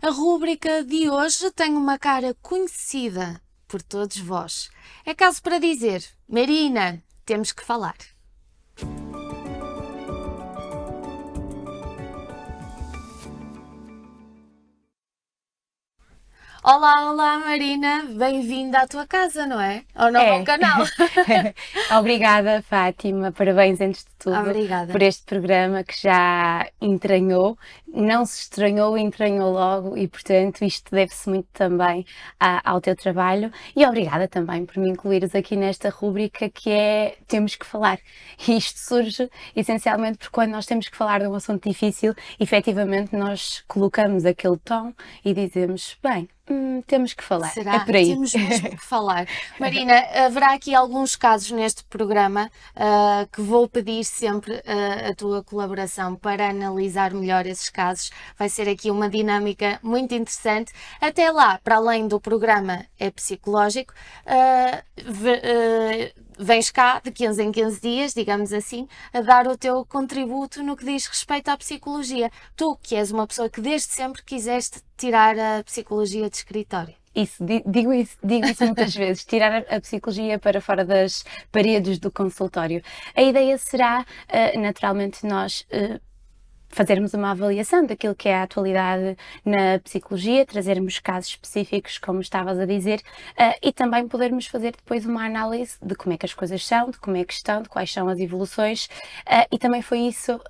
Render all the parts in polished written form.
A rúbrica de hoje tem uma cara conhecida por todos vós. É caso para dizer, Marina, temos que falar. Olá, olá Marina, bem-vinda à tua casa, não é? Ao novo É. canal. Obrigada, Fátima. Parabéns, antes de tudo, Obrigada. por este programa que já entranhou. Não se estranhou, entranhou logo e, portanto, isto deve-se muito também ao teu trabalho. E obrigada também por me incluires aqui nesta rúbrica que é Temos que Falar. E isto surge essencialmente porque quando nós temos que falar de um assunto difícil, efetivamente nós colocamos aquele tom e dizemos, bem, temos que falar. É Será? por aí. Temos mesmo que falar. Marina, haverá aqui alguns casos neste programa que vou pedir sempre a tua colaboração para analisar melhor esses casos. Vai ser aqui uma dinâmica muito interessante. Até lá, para além do programa é psicológico, vens cá de 15 em 15 dias, digamos assim, a dar o teu contributo no que diz respeito à psicologia. Tu, que és uma pessoa que desde sempre quiseste tirar a psicologia de escritório. Digo isso muitas vezes, tirar a psicologia para fora das paredes do consultório. A ideia será, naturalmente, nós fazermos uma avaliação daquilo que é a atualidade na psicologia, trazermos casos específicos, como estavas a dizer, e também podermos fazer depois uma análise de como é que as coisas são, de como é que estão, de quais são as evoluções, e também foi isso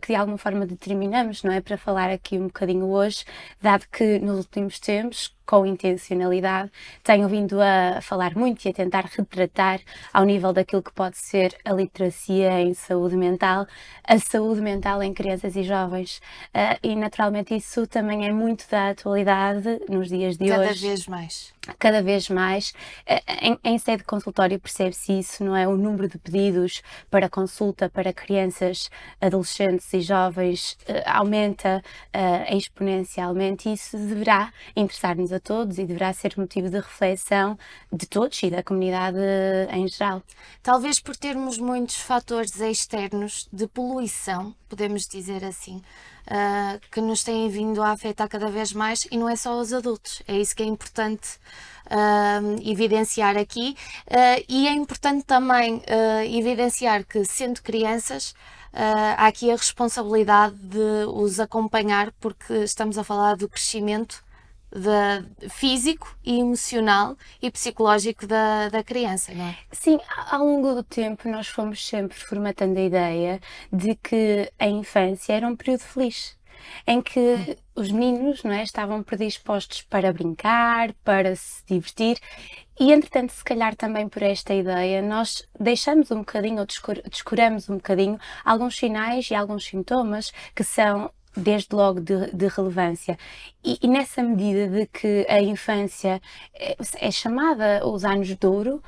que de alguma forma determinamos, não é? Para falar aqui um bocadinho hoje, dado que nos últimos tempos, com intencionalidade, tenho vindo a falar muito e a tentar retratar ao nível daquilo que pode ser a literacia em saúde mental, a saúde mental em crianças e jovens. E naturalmente isso também é muito da atualidade nos dias de Cada hoje. vez mais. Cada vez mais, em sede de consultório percebe-se isso, não é? O número de pedidos para consulta para crianças, adolescentes e jovens aumenta exponencialmente e isso deverá interessar-nos a todos e deverá ser motivo de reflexão de todos e da comunidade em geral. Talvez por termos muitos fatores externos de poluição, podemos dizer assim, que nos têm vindo a afetar cada vez mais e não é só os adultos. É isso que é importante evidenciar aqui e é importante também evidenciar que, sendo crianças, há aqui a responsabilidade de os acompanhar, porque estamos a falar do crescimento físico e emocional e psicológico da criança, não é? Sim, ao longo do tempo nós fomos sempre formatando a ideia de que a infância era um período feliz, em que os meninos, não é, estavam predispostos para brincar, para se divertir e, entretanto, se calhar também por esta ideia, nós deixamos um bocadinho ou descuramos um bocadinho alguns sinais e alguns sintomas que são desde logo de relevância. E nessa medida de que a infância é chamada os anos de ouro,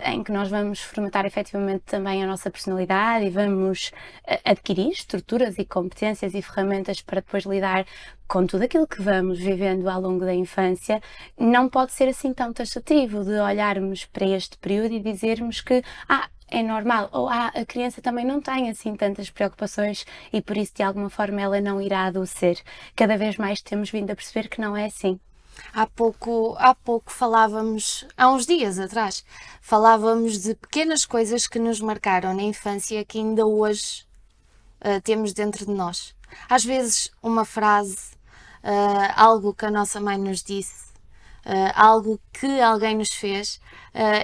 em que nós vamos formatar efetivamente também a nossa personalidade e vamos adquirir estruturas e competências e ferramentas para depois lidar com tudo aquilo que vamos vivendo ao longo da infância, não pode ser assim tão taxativo de olharmos para este período e dizermos que é normal, ou a criança também não tem assim tantas preocupações e por isso de alguma forma ela não irá adoecer. Cada vez mais temos vindo a perceber que não é assim. Há pouco falávamos, há uns dias atrás, falávamos de pequenas coisas que nos marcaram na infância que ainda hoje temos dentro de nós. Às vezes, uma frase, algo que a nossa mãe nos disse, algo que alguém nos fez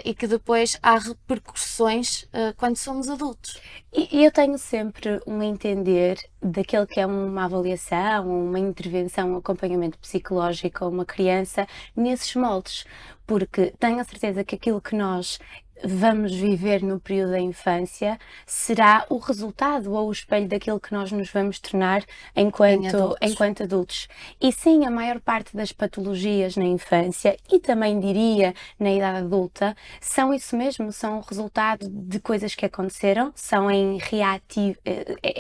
e que depois há repercussões quando somos adultos. E eu tenho sempre um entender daquele que é uma avaliação, uma intervenção, um acompanhamento psicológico a uma criança nesses moldes, porque tenho a certeza que aquilo que nós vamos viver no período da infância será o resultado ou o espelho daquilo que nós nos vamos tornar Em adultos. enquanto adultos. E sim, a maior parte das patologias na infância e também diria na idade adulta são isso mesmo, são o resultado de coisas que aconteceram, são é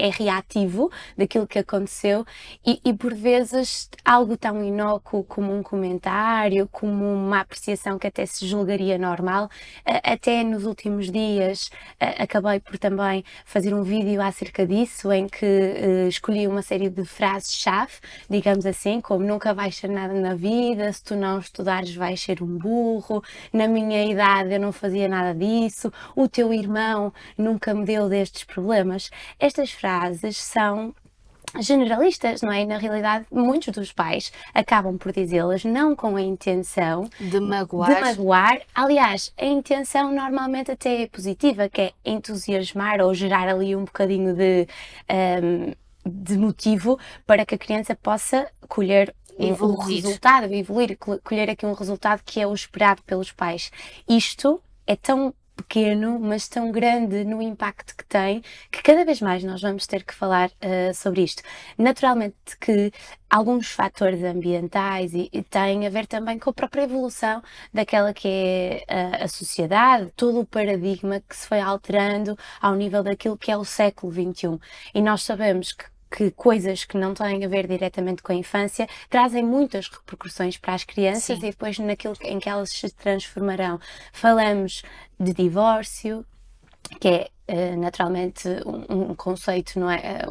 reativo daquilo que aconteceu e por vezes algo tão inócuo como um comentário, como uma apreciação que até se julgaria normal, até até nos últimos dias acabei por também fazer um vídeo acerca disso, em que escolhi uma série de frases-chave, digamos assim, como nunca vais ser nada na vida, se tu não estudares vais ser um burro, na minha idade eu não fazia nada disso, o teu irmão nunca me deu destes problemas. Estas frases são generalistas, não é? E na realidade, muitos dos pais acabam por dizê-las não com a intenção De magoar. Aliás, a intenção normalmente até é positiva, que é entusiasmar ou gerar ali um bocadinho de motivo para que a criança possa colher um resultado, evoluir, colher aqui um resultado que é o esperado pelos pais. Isto é tão pequeno, mas tão grande no impacto que tem, que cada vez mais nós vamos ter que falar sobre isto. Naturalmente que alguns fatores ambientais e têm a ver também com a própria evolução daquela que é a sociedade, todo o paradigma que se foi alterando ao nível daquilo que é o século XXI. E nós sabemos que coisas que não têm a ver diretamente com a infância trazem muitas repercussões para as crianças. Sim. E depois naquilo em que elas se transformarão. Falamos de divórcio, que é naturalmente um conceito, não é?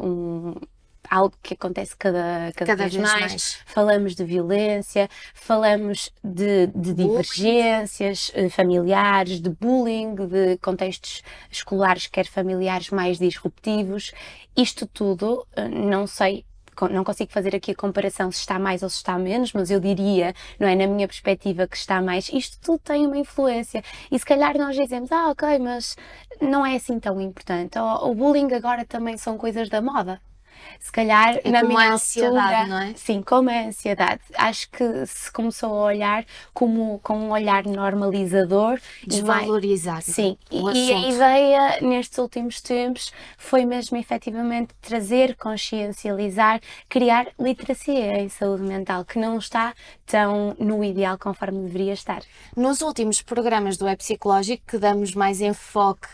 Algo que acontece cada vez mais. Falamos de violência, falamos de divergências familiares, de bullying, de contextos escolares, quer familiares, mais disruptivos. Isto tudo, não sei, não consigo fazer aqui a comparação se está mais ou se está menos, mas eu diria, não é, na minha perspectiva, que está mais. Isto tudo tem uma influência e se calhar nós dizemos, ok, mas não é assim tão importante. O bullying agora também são coisas da moda. Se calhar na minha ansiedade, altura, não é? Sim, como é a ansiedade. Acho que se começou a olhar com um olhar normalizador. Desvalorizar. Sim, e a ideia nestes últimos tempos foi mesmo efetivamente trazer, consciencializar, criar literacia em saúde mental, que não está tão no ideal conforme deveria estar. Nos últimos programas do É Psicológico, que damos mais enfoque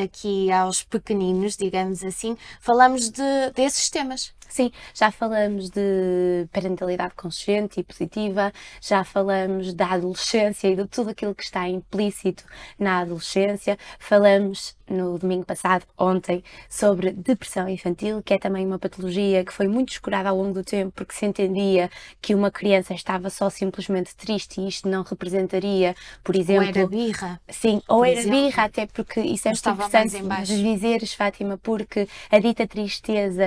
aqui aos pequeninos, digamos assim, falamos desses temas. Sim, já falamos de parentalidade consciente e positiva, já falamos da adolescência e de tudo aquilo que está implícito na adolescência. Falamos no domingo passado, ontem, sobre depressão infantil, que é também uma patologia que foi muito descurada ao longo do tempo, porque se entendia que uma criança estava só simplesmente triste e isto não representaria, por exemplo... Ou era birra. Sim, ou era birra, até porque isso é muito importante de dizeres, Fátima, porque a dita tristeza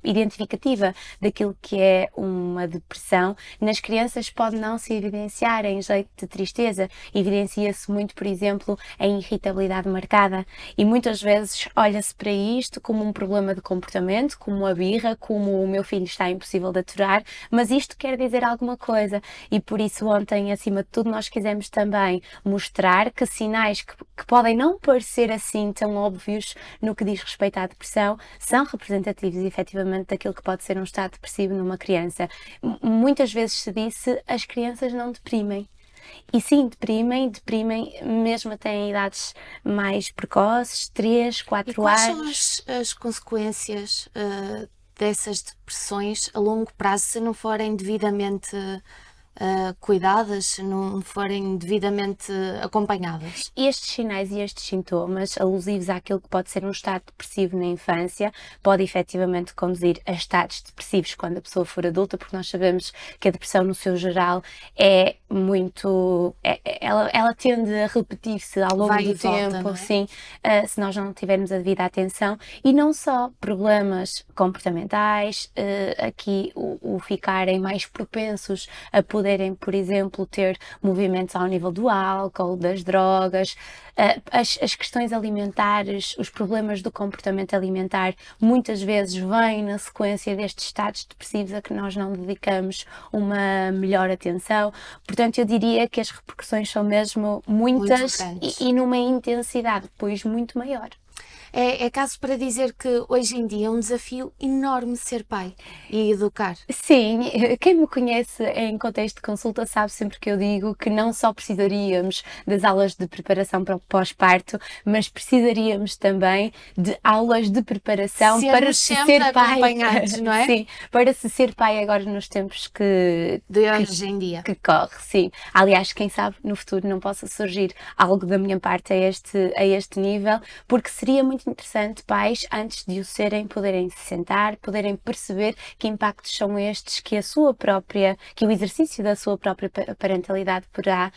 identificativa daquilo que é uma depressão, nas crianças pode não se evidenciar em jeito de tristeza, evidencia-se muito, por exemplo, em irritabilidade marcada e muitas vezes olha-se para isto como um problema de comportamento, como a birra, como o meu filho está impossível de aturar, mas isto quer dizer alguma coisa e por isso ontem, acima de tudo, nós quisemos também mostrar que sinais que podem não parecer assim tão óbvios no que diz respeito à depressão são representativos efetivamente daquilo que pode ser um estado depressivo numa criança. Muitas vezes se disse as crianças não deprimem. E sim, deprimem mesmo até em idades mais precoces, 3, 4 anos. E quais são as consequências dessas depressões a longo prazo se não forem devidamente cuidadas, se não forem devidamente acompanhadas? Estes sinais e estes sintomas, alusivos àquilo que pode ser um estado depressivo na infância, pode efetivamente conduzir a estados depressivos quando a pessoa for adulta, porque nós sabemos que a depressão no seu geral é muito... ela tende a repetir-se ao longo do tempo, não é? Sim, se nós não tivermos a devida atenção, e não só problemas comportamentais, aqui o ficarem mais propensos a poderem, por exemplo, ter movimentos ao nível do álcool, das drogas, as questões alimentares, os problemas do comportamento alimentar, muitas vezes vêm na sequência destes estados depressivos a que nós não dedicamos uma melhor atenção. Portanto, eu diria que as repercussões são mesmo muitas e numa intensidade depois muito maior. É caso para dizer que hoje em dia é um desafio enorme ser pai e educar. Sim, quem me conhece em contexto de consulta sabe sempre que eu digo que não só precisaríamos das aulas de preparação para o pós-parto, mas precisaríamos também de aulas de preparação para Sermos se sempre ser pai. acompanhados, não é? Sim, para se ser pai agora nos tempos De hoje em dia. que corre, sim. Aliás, quem sabe no futuro não possa surgir algo da minha parte a este nível, porque seria muito interessante pais, antes de o serem, poderem se sentar, poderem perceber que impactos são estes que o exercício da sua própria parentalidade poderá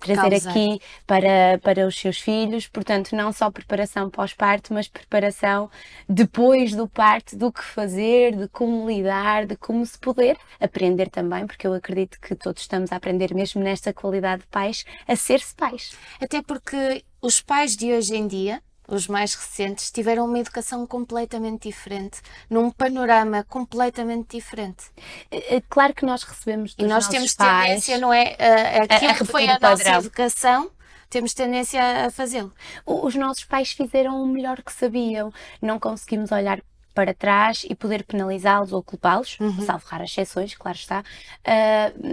trazer Causar. aqui para os seus filhos. Portanto, não só preparação pós-parto, mas preparação depois do parto, do que fazer, de como lidar, de como se poder aprender também, porque eu acredito que todos estamos a aprender mesmo nesta qualidade de pais, a ser-se pais. Até porque os pais de hoje em dia, os mais recentes, tiveram uma educação completamente diferente, num panorama completamente diferente. Claro que nós recebemos E dos nós nossos temos pais tendência, não é? Aquilo que foi repetir a o nossa padrão. educação, temos tendência a fazê-lo. Os nossos pais fizeram o melhor que sabiam. Não conseguimos olhar para trás e poder penalizá-los ou culpá-los, salvo raras exceções, claro está,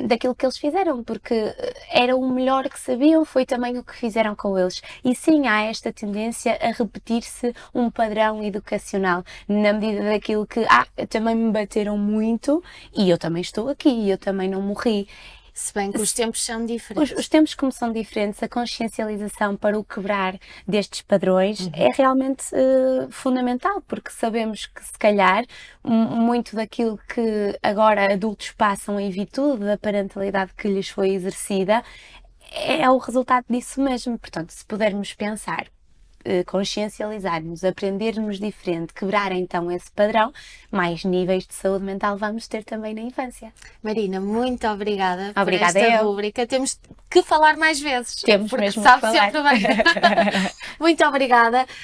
daquilo que eles fizeram, porque era o melhor que sabiam, foi também o que fizeram com eles. E sim, há esta tendência a repetir-se um padrão educacional, na medida daquilo que, também me bateram muito e eu também estou aqui, e eu também não morri. Se bem que os tempos são diferentes. Os tempos como são diferentes, a consciencialização para o quebrar destes padrões é realmente fundamental, porque sabemos que se calhar muito daquilo que agora adultos passam em virtude da parentalidade que lhes foi exercida é o resultado disso mesmo. Portanto, se pudermos pensar, consciencializarmos, aprendermos diferente, quebrar então esse padrão, mais níveis de saúde mental vamos ter também na infância. Marina, muito obrigada por Obrigada esta eu. rúbrica. Temos que falar mais vezes. Temos porque mesmo sabe que falar. sempre bem. Muito obrigada.